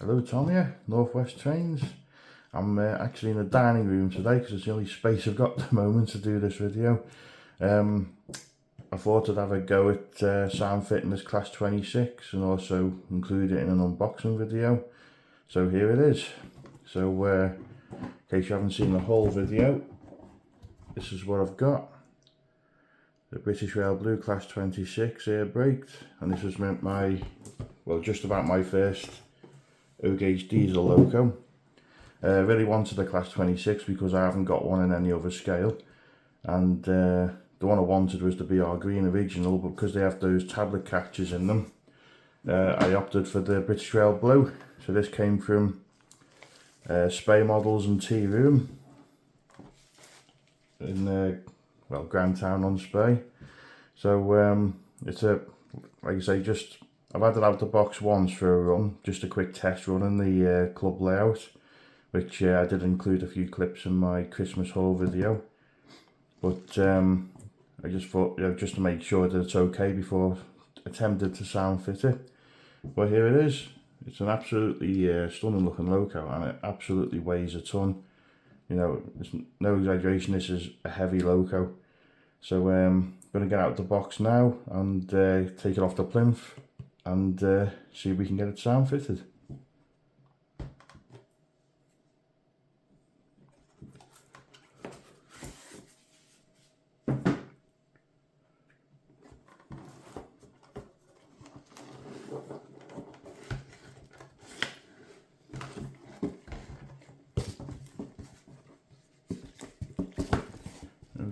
Hello, Tom here, Northwest Trains. I'm actually in the dining room today because it's the only space I've got at the moment to do this video. I thought I'd have a go at sound fitting this Class 26 and also include it in an unboxing video. So here it is. So in case you haven't seen the whole video, this is what I've got. The British Rail Blue Class 26 air braked, and this was just about my first O-gauge diesel loco. Really wanted a Class 26 because I haven't got one in any other scale, and the one I wanted was the BR Green original, but because they have those tablet catches in them, I opted for the British Rail Blue. So this came from Spey Models and Tea Room in Grandtown on Spey. So it's like I say, I've had it out of the box once for a run, just a quick test run in the club layout, which I did include a few clips in my Christmas haul video. But I just thought, just to make sure that it's okay before attempted to sound fit it. But here it is. It's an absolutely stunning looking loco, and it absolutely weighs a ton. There's no exaggeration, this is a heavy loco. So I'm going to get out of the box now and take it off the plinth and see if we can get it sound fitted.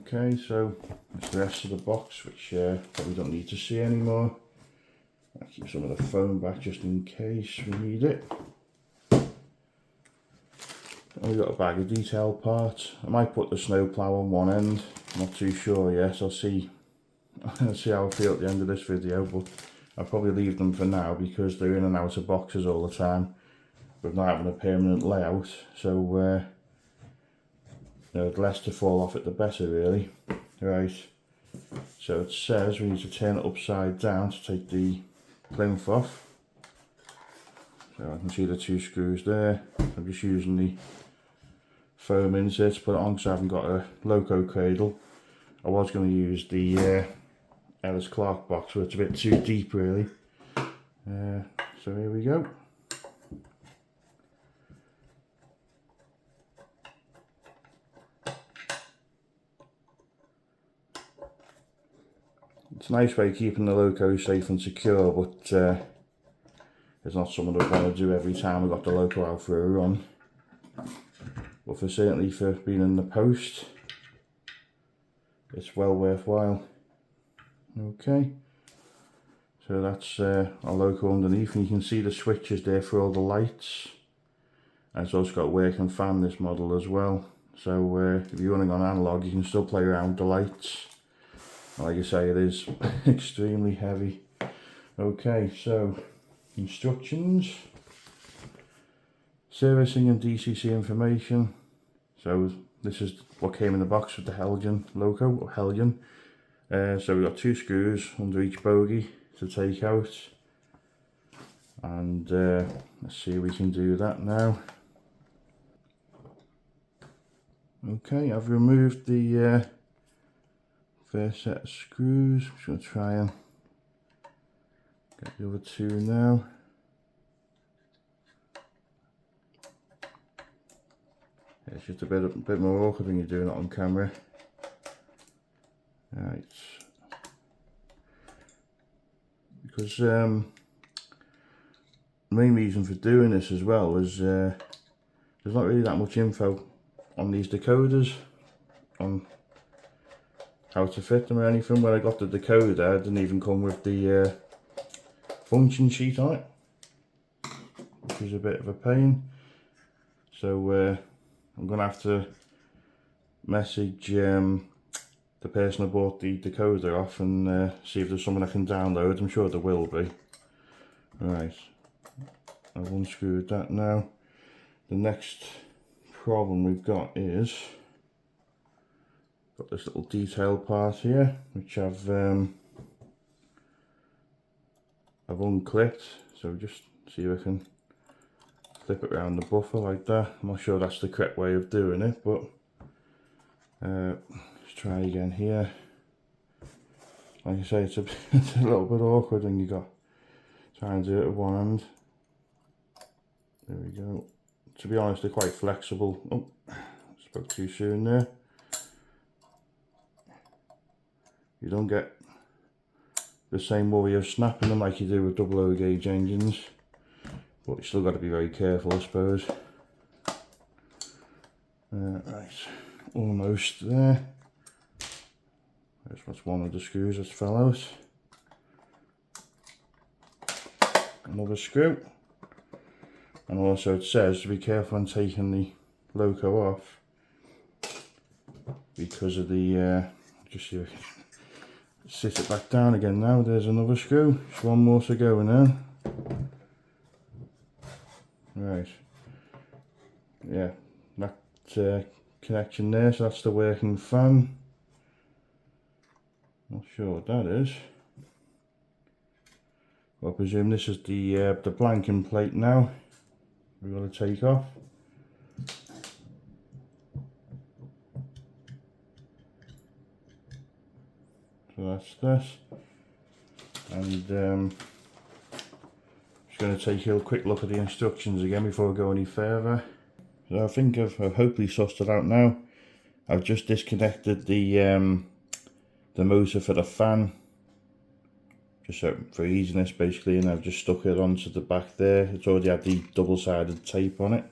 Okay, so that's the rest of the box, which probably don't need to see anymore. I'll keep some of the foam back just in case we need it. And we've got a bag of detail parts. I might put the snowplow on one end, I'm not too sure yet. I'll see how I feel at the end of this video, but I'll probably leave them for now because they're in and out of boxes all the time with not having a permanent layout. So the less to fall off it, the better, really. Right, so it says we need to turn it upside down to take the plinth off. So I can see the two screws there. I'm just using the foam insert to put it on because I haven't got a Loco cradle. I was going to use the Ellis Clark box, but it's a bit too deep, really. So here we go. It's a nice way of keeping the loco safe and secure, but it's not something I want to do every time I got the loco out for a run. But certainly for being in the post, it's well worthwhile. Okay, so that's our loco underneath, and you can see the switches there for all the lights. And it's also got a working fan, this model as well. So if you're running on analog, you can still play around with the lights. Like I say, it is extremely heavy. Okay, so instructions, servicing and DCC information. So this is what came in the box with the Heljan loco, or Heljan. So we've got two screws under each bogie to take out, and let's see if we can do that now. Okay, I've removed the first set of screws. I'm just going to try and get the other two now. It's just a bit more awkward when you're doing it on camera. Right, because the main reason for doing this as well was there's not really that much info on these decoders on how to fit them or anything. When I got the decoder, it didn't even come with the function sheet on it, which is a bit of a pain. So I'm gonna have to message the person I bought the decoder off and see if there's something I can download. I'm sure there will be. Right, I've unscrewed that now. The next problem we've got is got this little detail part here, which I've unclipped. So just see if I can flip it around the buffer like that. I'm not sure that's the correct way of doing it, but let's try again here. Like I say, it's a little bit awkward when you got trying to do it with one hand. There we go. To be honest, they're quite flexible. Oh, spoke too soon there. You don't get the same worry of snapping them like you do with double O gauge engines, but you still got to be very careful, I suppose. Right, almost there. That's one of the screws that fell out. Another screw. And also it says to be careful when taking the Loco off because of the, just see if I can sit it back down again now. There's another screw. Just one more to go now. Right. Yeah, that connection there, so that's the working fan. Not sure what that is. Well, I presume this is the blanking plate now. We've got to take off. So that's this. And just going to take a quick look at the instructions again before I go any further. So I think I've hopefully sussed it out now. I've just disconnected the motor for the fan, just so for easiness basically, and I've just stuck it onto the back there. It's already had the double-sided tape on it.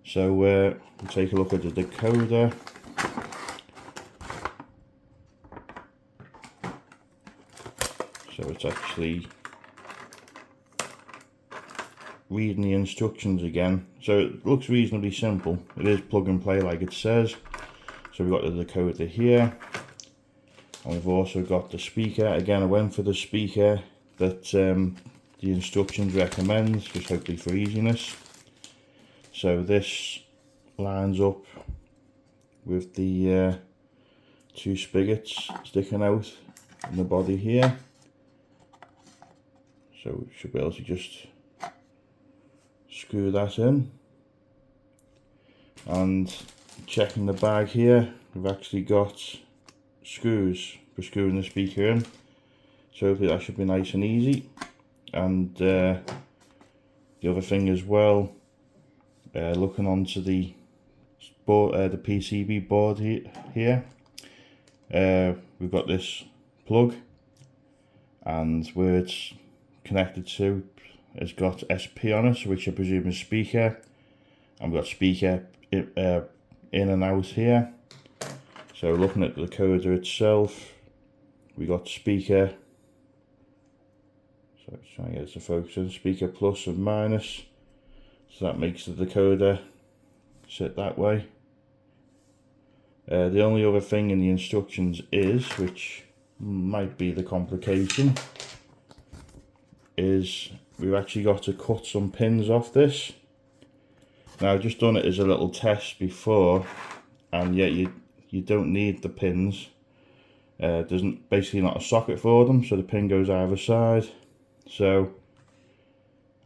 So we'll take a look at the decoder. So it's actually reading the instructions again. So it looks reasonably simple. It is plug and play like it says. So we've got the decoder here. And we've also got the speaker. Again, I went for the speaker that the instructions recommends, just hopefully for easiness. So this lines up with the two spigots sticking out in the body here. So we should be able to just screw that in. And checking the bag here, we've actually got screws for screwing the speaker in, so hopefully that should be nice and easy. And the other thing as well, looking onto the board, the PCB board here, we've got this plug, and where it's connected to, it's got SP on it, which I presume is speaker, and we've got speaker in and out here. So looking at the decoder itself, we got speaker, so let's try and get it to focus in, speaker plus and minus, so that makes the decoder sit that way. The only other thing in the instructions is, which might be the complication, is we've actually got to cut some pins off this. Now I've just done it as a little test before, and yet you don't need the pins. There's basically not a socket for them, so the pin goes either side. So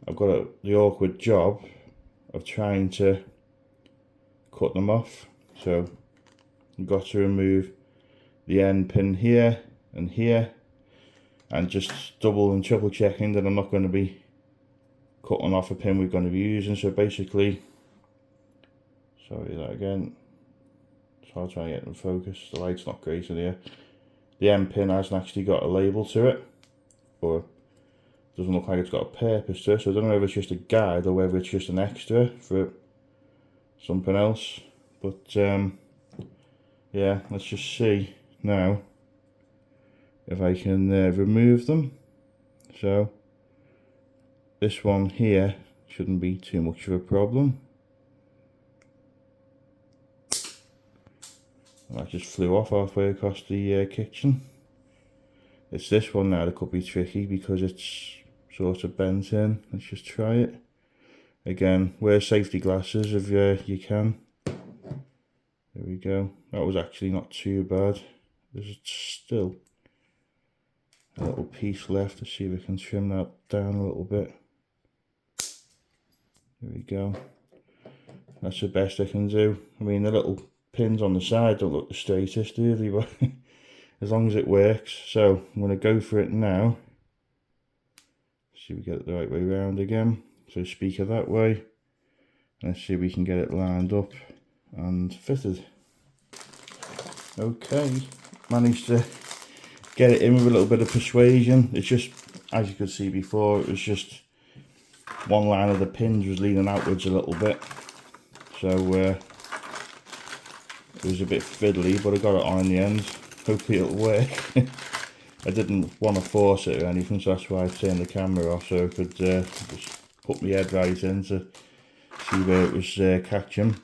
I've got the awkward job of trying to cut them off. So I've got to remove the end pin here and here, and just double and triple checking that I'm not going to be cutting off a pin we're going to be using. So basically, sorry that again, so I'll try and get them focused. The light's not great in here. The end pin hasn't actually got a label to it, or doesn't look like it's got a purpose to it, so I don't know if it's just a guide or whether it's just an extra for something else. But yeah, let's just see now if I can remove them. So this one here shouldn't be too much of a problem. That just flew off halfway across the kitchen. It's this one now that could be tricky because it's sort of bent in. Let's just try it. Again, wear safety glasses if you can. There we go. That was actually not too bad. There's still a little piece left. Let's see if we can trim that down a little bit. There we go. That's the best I can do. I mean, the little pins on the side don't look the straightest, do they? But as long as it works. So I'm going to go for it now. See if we get it the right way around again. So speaker that way. Let's see if we can get it lined up and fitted. Okay, managed to get it in with a little bit of persuasion. It's just, as you could see before, it was just one line of the pins was leaning outwards a little bit. So it was a bit fiddly, but I got it on in the end. Hopefully it'll work. I didn't want to force it or anything, so that's why I turned the camera off, so I could just put my head right in to see where it was catching.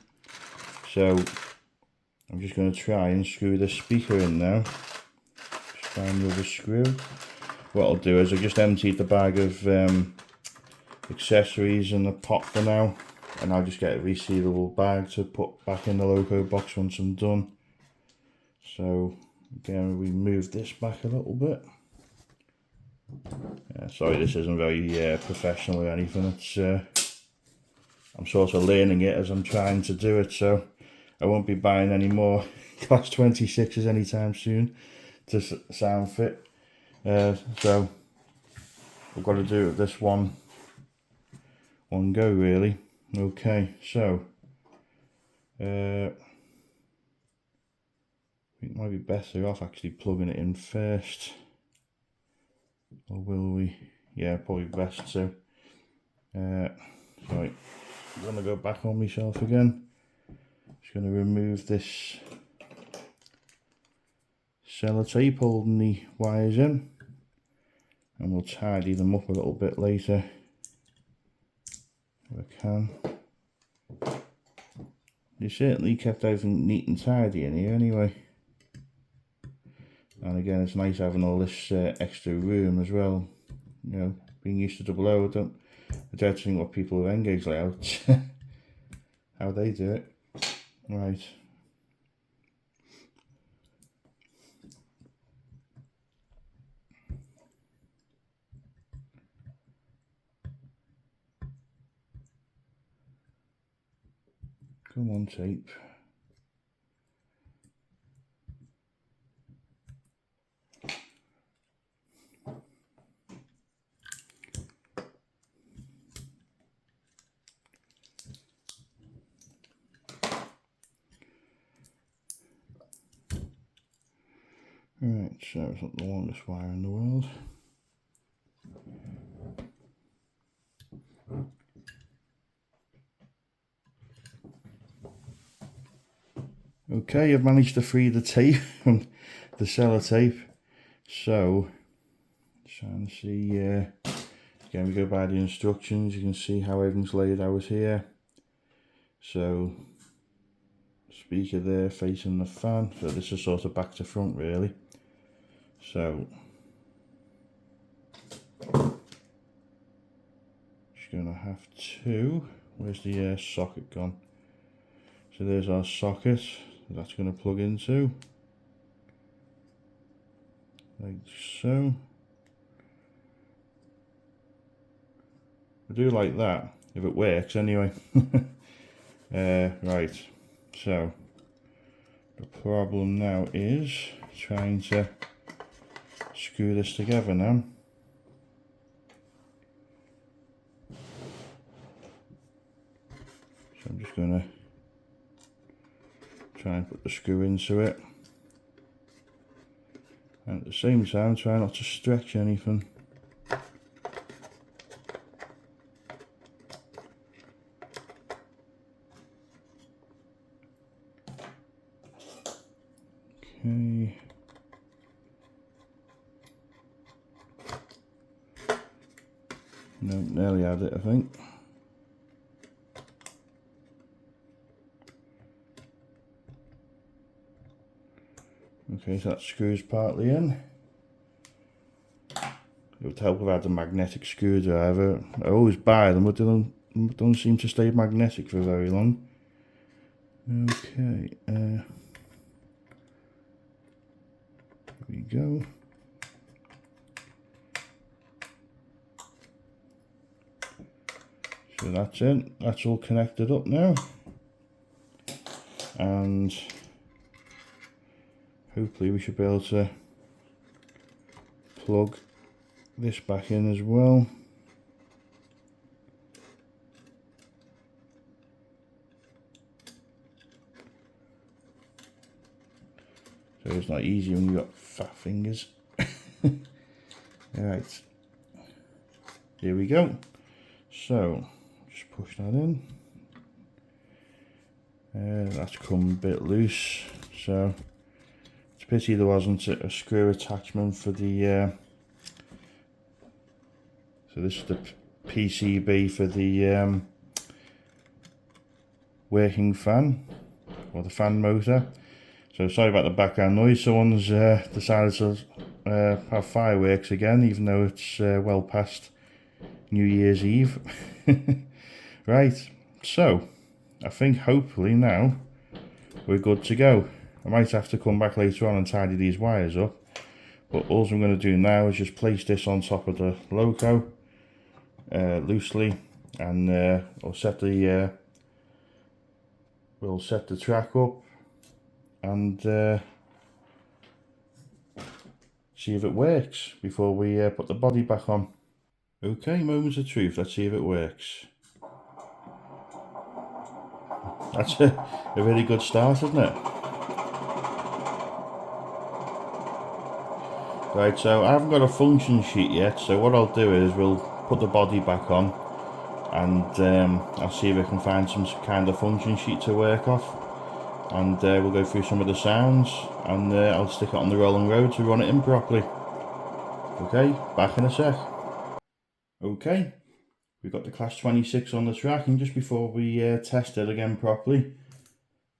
So I'm just going to try and screw the speaker in now. Just find the other screw. What I'll do is I just emptied the bag of accessories in the pot for now, and I'll just get a resealable bag to put back in the Loco box once I'm done. So again, we move this back a little bit. Sorry, this isn't very professional or anything. It's I'm sort of learning it as I'm trying to do it, so I won't be buying any more Class 26s anytime soon to sound fit. So we've got to do it with this one go really. Okay, so it might be better off actually plugging it in first, or will we? Yeah, probably best to. Sorry, I'm gonna go back on myself again. Just gonna remove this sellotape holding the wires in, and we'll tidy them up a little bit later if I can. They certainly kept everything neat and tidy in here anyway. And again, it's nice having all this extra room as well. You know, being used to double O, I don't think what people with N-gauge layouts, how they do it. Right. Come on, tape. Right, so it's not the longest wire in the world. Okay, I've managed to free the tape from the sellotape. So, trying to see, again we go by the instructions, you can see how everything's laid out here. So, speaker there facing the fan, so this is sort of back to front really. So, just going to have to, where's the socket gone? So there's our socket, that's going to plug into, like so. I do like that, if it works anyway. Right, so the problem now is trying to screw this together now. So I'm just going to try and put the screw into it, and at the same time try not to stretch anything. Okay. No, nearly had it, I think. Okay, so that screws partly in. It would help if I had a magnetic screwdriver. I always buy them, but they don't seem to stay magnetic for very long. Okay, there we go. So So that's it, that's all connected up now, and hopefully we should be able to plug this back in as well. So it's not easy when you've got fat fingers. Alright, here we go. So just push that in. That's come a bit loose, so it's a pity there wasn't a screw attachment for the so this is the PCB for the working fan, or the fan motor. So sorry about the background noise, someone's decided to have fireworks again, even though it's well past New Year's Eve. Right, so I think hopefully now we're good to go. I might have to come back later on and tidy these wires up, but all I'm going to do now is just place this on top of the Loco loosely, and we'll set the track up and see if it works before we put the body back on. Okay, moments of truth, let's see if it works. That's a really good start, isn't it? Right, so I haven't got a function sheet yet, so what I'll do is we'll put the body back on, and I'll see if I can find some kind of function sheet to work off, and we'll go through some of the sounds, and I'll stick it on the rolling road to run it in properly. Okay, back in a sec. Okay, we've got the class 26 on the track, and just before we test it again properly,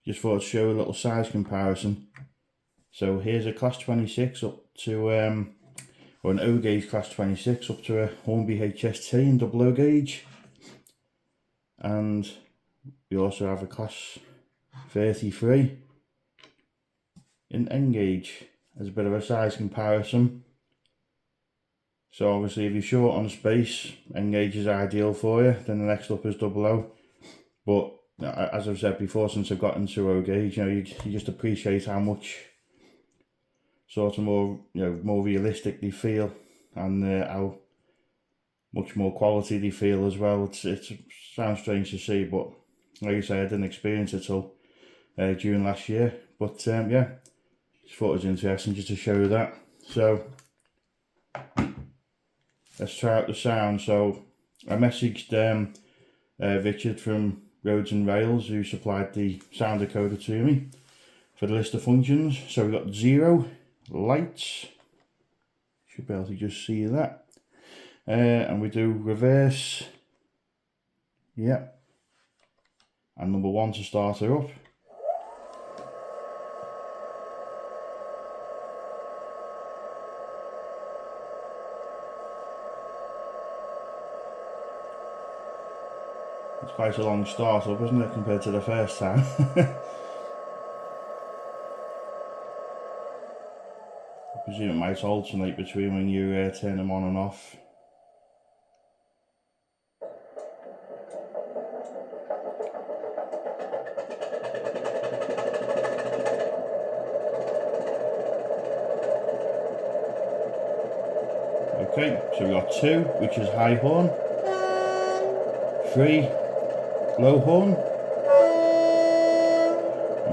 just thought I'd show a little size comparison. So here's a class 26 up to, or an O gauge class 26 up to a Hornby HST in double O gauge, and we also have a class 33 in N gauge as a bit of a size comparison. So obviously if you're short on space, N gauge is ideal for you, then the next up is double O. But as I've said before, since I've got into O gauge, you know, you just appreciate how much sort of more, you know, more realistic they feel, and how much more quality they feel as well. It sounds strange to see, but like I say, I didn't experience it till June last year. But yeah, just thought it was interesting just to show you that. So let's try out the sound. So I messaged Richard from Roads and Rails, who supplied the sound decoder to me for the list of functions. So we got 0, lights, should be able to just see that, and we do reverse, yeah, and number 1 to start her up. It's quite a long start up, isn't it, compared to the first time? I presume it might alternate between when you turn them on and off. Okay, so we got 2, which is high horn, 3, low horn,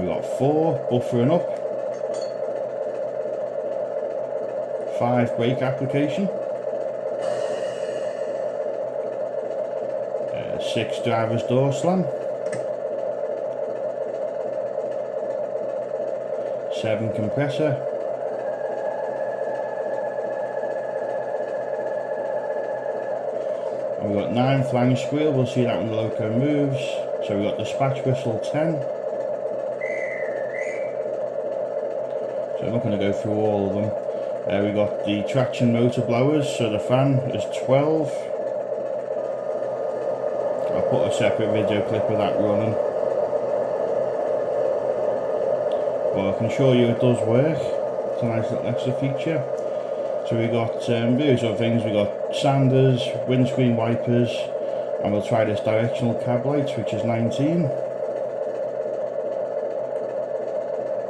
we got 4, buffering up, 5, brake application, 6, driver's door slam, 7, compressor, 9, flying squeal. We'll see that when the Loco moves. So we've got dispatch whistle 10. So I'm not going to go through all of them. We've got the traction motor blowers, so the fan is 12. I'll put a separate video clip of that running, but I can show you it does work. It's a nice little extra feature. So we got various other things. We got sanders, windscreen wipers, And we'll try this directional cab light, which is 19.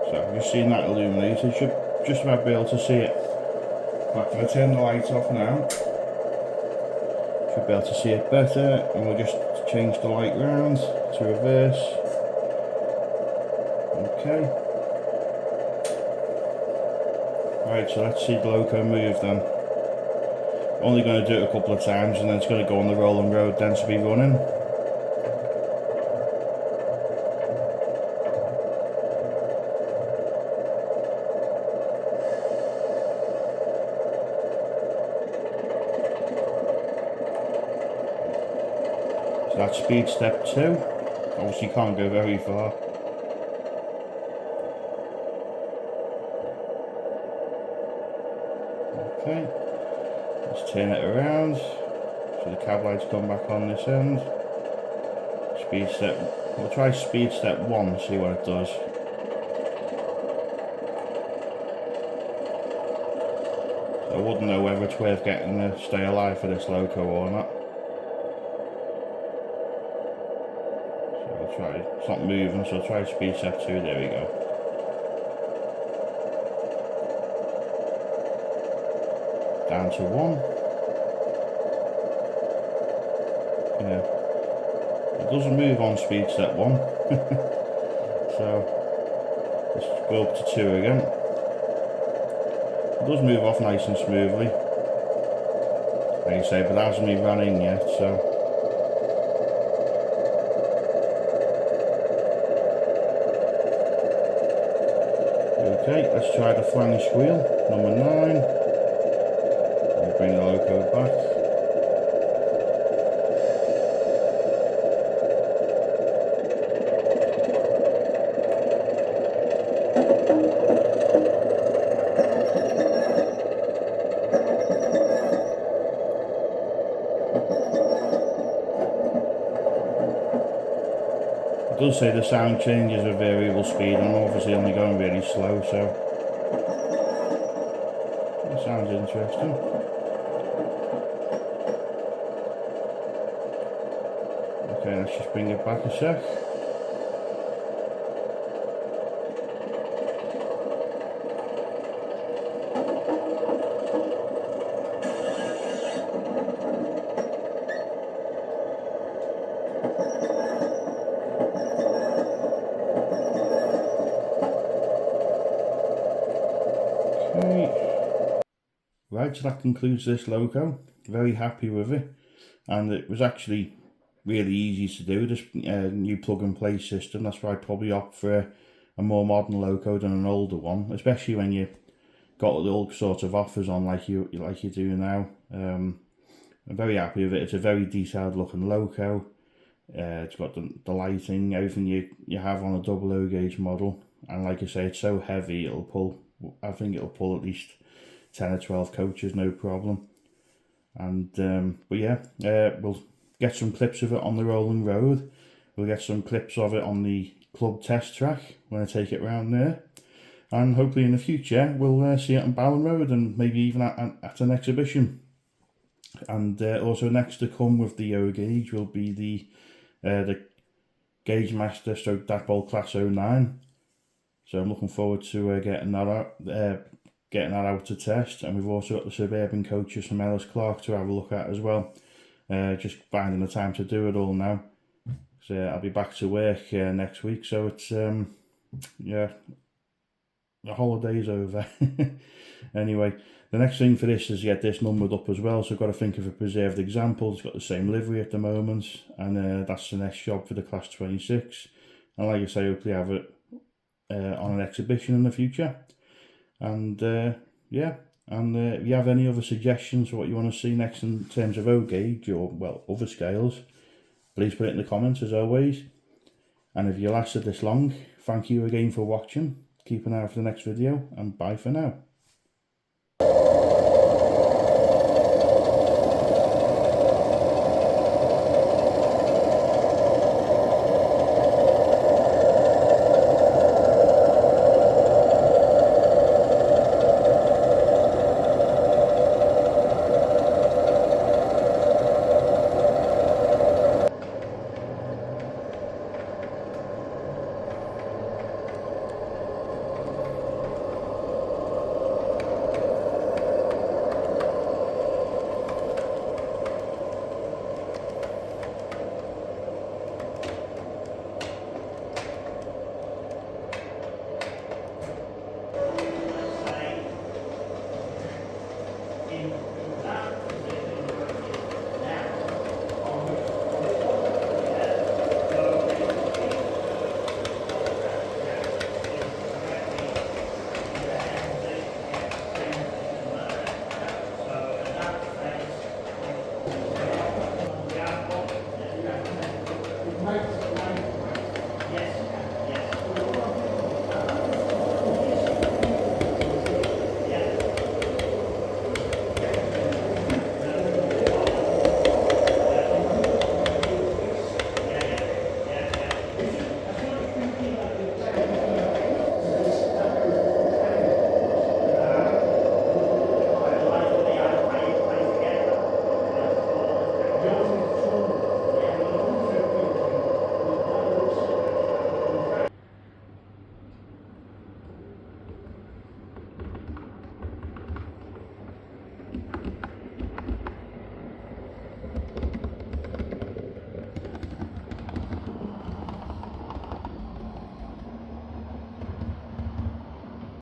So you've seen that illuminated, you should just about be able to see it. But if I turn the light off now, should be able to see it better, and we'll just change the light round to reverse. Okay. Right, so let's see the Loco move then. Only going to do it a couple of times and then it's going to go on the rolling road then to be running. So that's speed step 2. Obviously you can't go very far. Okay, let's turn it around so the cab lights come back on this end. Speed step, we'll try speed step 1 and see what it does. So I wouldn't know whether it's worth getting the stay alive for this Loco or not. So we'll try, it's not moving, so I'll try speed step 2, there we go. Down to 1. Yeah, it doesn't move on speed step 1. So let's go up to 2 again. It does move off nice and smoothly, like I say, but it hasn't even run in yet, so. Okay, let's try the flange squeal, number 9. We'll bring the Loco back. It does say the sound changes with variable speed. I'm obviously only going really slow, so it sounds interesting. Okay, let's just bring it back a sec. Right, so that concludes this Loco. Very happy with it, and it was actually really easy to do, this new plug and play system. That's why I'd probably opt for a more modern Loco than an older one, especially when you got all sorts of offers on like you do now. I'm very happy with it. It's a very detailed looking Loco. It's got the lighting, everything you have on a 00 gauge model, and like I say, it's so heavy it'll pull, I think it'll pull at least 10 or 12 coaches, no problem. And but yeah, we'll get some clips of it on the rolling road. We'll get some clips of it on the club test track when I take it around there, and hopefully in the future we'll see it on Bowen Road and maybe even at an exhibition. And also next to come with the O gauge will be the Gauge Master stroke Dapol Class 09. So I'm looking forward to getting that out to test. And we've also got the Suburban coaches from Ellis Clark to have a look at as well. Just finding the time to do it all now. So I'll be back to work next week, so it's yeah, the holiday's over. Anyway, the next thing for this is get this numbered up as well, so I've got to think of a preserved example. It's got the same livery at the moment, and that's the next job for the Class 26. And like I say, hopefully have it on an exhibition in the future. And yeah, and if you have any other suggestions for what you want to see next in terms of O gauge or, well, other scales, please put it in the comments as always. And if you lasted this long, thank you again for watching. Keep an eye out for the next video, and bye for now.